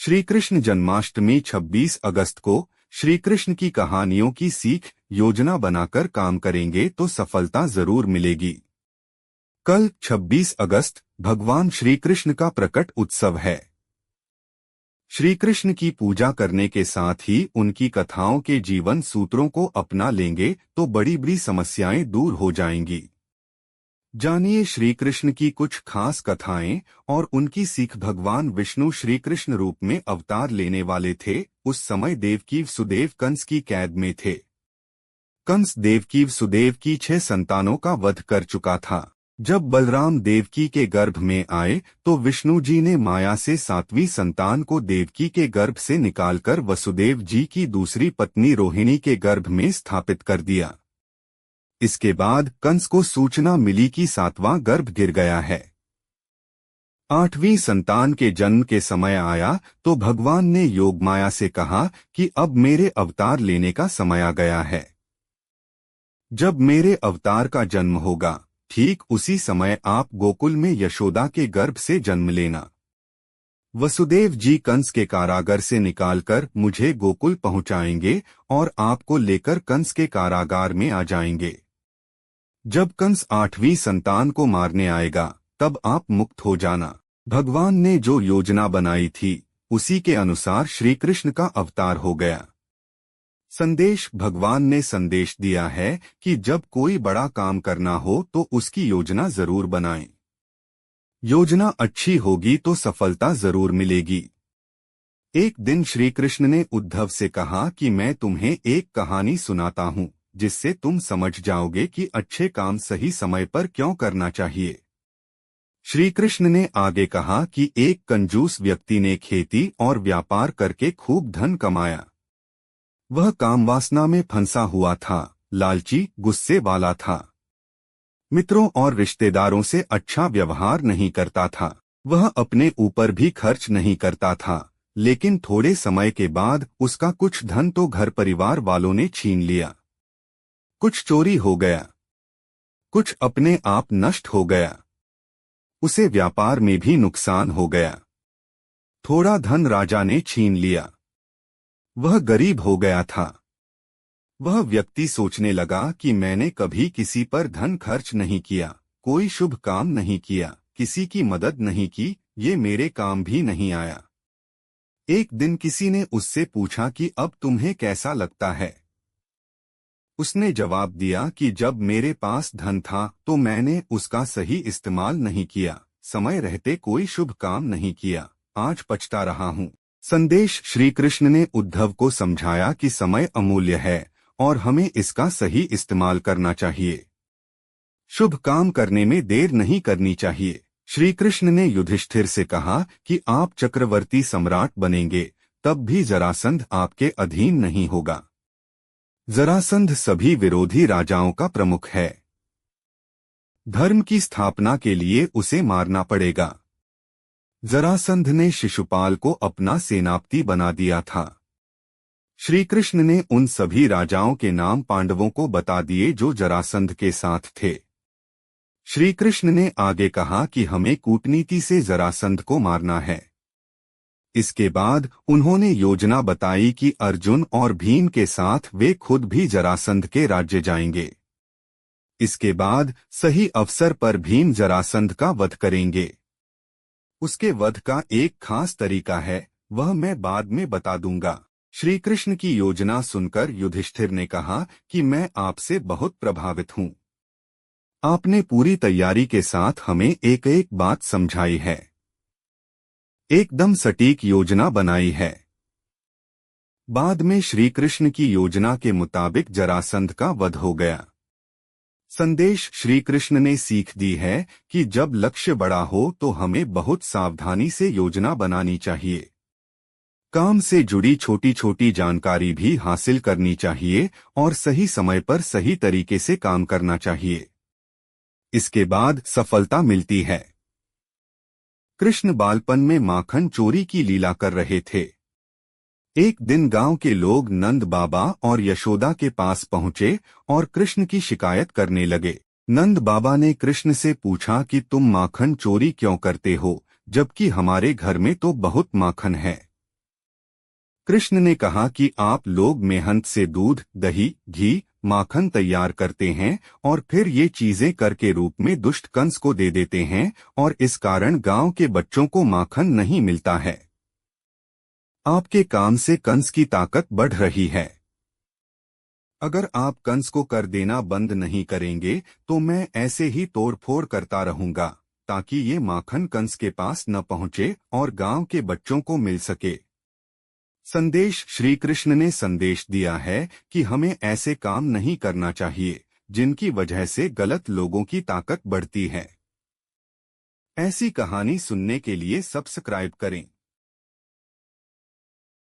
श्री कृष्ण जन्माष्टमी 26 अगस्त को श्री कृष्ण की कहानियों की सीख योजना बनाकर काम करेंगे तो सफलता जरूर मिलेगी। कल 26 अगस्त भगवान श्री कृष्ण का प्रकट उत्सव है। श्री कृष्ण की पूजा करने के साथ ही उनकी कथाओं के जीवन सूत्रों को अपना लेंगे तो बड़ी बड़ी समस्याएं दूर हो जाएंगी। जानिए श्री कृष्ण की कुछ खास कथाएं और उनकी सीख। भगवान विष्णु श्री कृष्ण रूप में अवतार लेने वाले थे। उस समय देवकी वसुदेव कंस की कैद में थे। कंस देवकी वसुदेव की 6 संतानों का वध कर चुका था। जब बलराम देवकी के गर्भ में आए तो विष्णु जी ने माया से 7वीं संतान को देवकी के गर्भ से निकालकर वसुदेव जी की दूसरी पत्नी रोहिणी के गर्भ में स्थापित कर दिया। इसके बाद कंस को सूचना मिली कि 7वां गर्भ गिर गया है। 8वीं संतान के जन्म के समय आया तो भगवान ने योगमाया से कहा कि अब मेरे अवतार लेने का समय आ गया है। जब मेरे अवतार का जन्म होगा ठीक उसी समय आप गोकुल में यशोदा के गर्भ से जन्म लेना। वसुदेव जी कंस के कारागार से निकालकर मुझे गोकुल पहुंचाएंगे और आपको लेकर कंस के कारागार में आ जाएंगे। जब कंस 8वीं संतान को मारने आएगा तब आप मुक्त हो जाना। भगवान ने जो योजना बनाई थी उसी के अनुसार श्री कृष्ण का अवतार हो गया। संदेश। भगवान ने संदेश दिया है कि जब कोई बड़ा काम करना हो तो उसकी योजना जरूर बनाएं। योजना अच्छी होगी तो सफलता जरूर मिलेगी। एक दिन श्री कृष्ण ने उद्धव से कहा कि मैं तुम्हें एक कहानी सुनाता हूँ जिससे तुम समझ जाओगे कि अच्छे काम सही समय पर क्यों करना चाहिए। श्री कृष्ण ने आगे कहा कि एक कंजूस व्यक्ति ने खेती और व्यापार करके खूब धन कमाया। वह कामवासना में फंसा हुआ था, लालची, गुस्से वाला था। मित्रों और रिश्तेदारों से अच्छा व्यवहार नहीं करता था। वह अपने ऊपर भी खर्च नहीं करता था, लेकिन थोड़े समय के बाद उसका कुछ धन तो घर परिवार वालों ने छीन लिया। कुछ चोरी हो गया, कुछ अपने आप नष्ट हो गया। उसे व्यापार में भी नुकसान हो गया। थोड़ा धन राजा ने छीन लिया। वह गरीब हो गया था। वह व्यक्ति सोचने लगा कि मैंने कभी किसी पर धन खर्च नहीं किया, कोई शुभ काम नहीं किया, किसी की मदद नहीं की, ये मेरे काम भी नहीं आया। एक दिन किसी ने उससे पूछा कि अब तुम्हें कैसा लगता है। उसने जवाब दिया कि जब मेरे पास धन था तो मैंने उसका सही इस्तेमाल नहीं किया, समय रहते कोई शुभ काम नहीं किया, आज पछता रहा हूँ। संदेश। श्री कृष्ण ने उद्धव को समझाया कि समय अमूल्य है और हमें इसका सही इस्तेमाल करना चाहिए। शुभ काम करने में देर नहीं करनी चाहिए। श्री कृष्ण ने युधिष्ठिर से कहा कि आप चक्रवर्ती सम्राट बनेंगे तब भी जरासंध आपके अधीन नहीं होगा। जरासंध सभी विरोधी राजाओं का प्रमुख है। धर्म की स्थापना के लिए उसे मारना पड़ेगा। जरासंध ने शिशुपाल को अपना सेनापति बना दिया था। श्री कृष्ण ने उन सभी राजाओं के नाम पांडवों को बता दिए जो जरासंध के साथ थे। श्री कृष्ण ने आगे कहा कि हमें कूटनीति से जरासंध को मारना है। इसके बाद उन्होंने योजना बताई कि अर्जुन और भीम के साथ वे खुद भी जरासंध के राज्य जाएंगे। इसके बाद सही अवसर पर भीम जरासंध का वध करेंगे। उसके वध का एक खास तरीका है, वह मैं बाद में बता दूंगा। श्री कृष्ण की योजना सुनकर युधिष्ठिर ने कहा कि मैं आपसे बहुत प्रभावित हूँ। आपने पूरी तैयारी के साथ हमें एक एक बात समझाई है, एकदम सटीक योजना बनाई है। बाद में श्री कृष्ण की योजना के मुताबिक जरासंध का वध हो गया। संदेश। श्री कृष्ण ने सीख दी है कि जब लक्ष्य बड़ा हो तो हमें बहुत सावधानी से योजना बनानी चाहिए। काम से जुड़ी छोटी छोटी जानकारी भी हासिल करनी चाहिए और सही समय पर सही तरीके से काम करना चाहिए। इसके बाद सफलता मिलती है। कृष्ण बालपन में माखन चोरी की लीला कर रहे थे। एक दिन गांव के लोग नंद बाबा और यशोदा के पास पहुंचे और कृष्ण की शिकायत करने लगे। नंद बाबा ने कृष्ण से पूछा कि तुम माखन चोरी क्यों करते हो, जबकि हमारे घर में तो बहुत माखन है। कृष्ण ने कहा कि आप लोग मेहनत से दूध, दही, घी, माखन तैयार करते हैं और फिर ये चीजें कर के रूप में दुष्ट कंस को दे देते हैं और इस कारण गांव के बच्चों को माखन नहीं मिलता है। आपके काम से कंस की ताकत बढ़ रही है। अगर आप कंस को कर देना बंद नहीं करेंगे तो मैं ऐसे ही तोड़फोड़ करता रहूंगा ताकि ये माखन कंस के पास न पहुंचे और गांव के बच्चों को मिल सके। संदेश। श्री कृष्ण ने संदेश दिया है कि हमें ऐसे काम नहीं करना चाहिए जिनकी वजह से गलत लोगों की ताकत बढ़ती है। ऐसी कहानी सुनने के लिए सब्सक्राइब करें।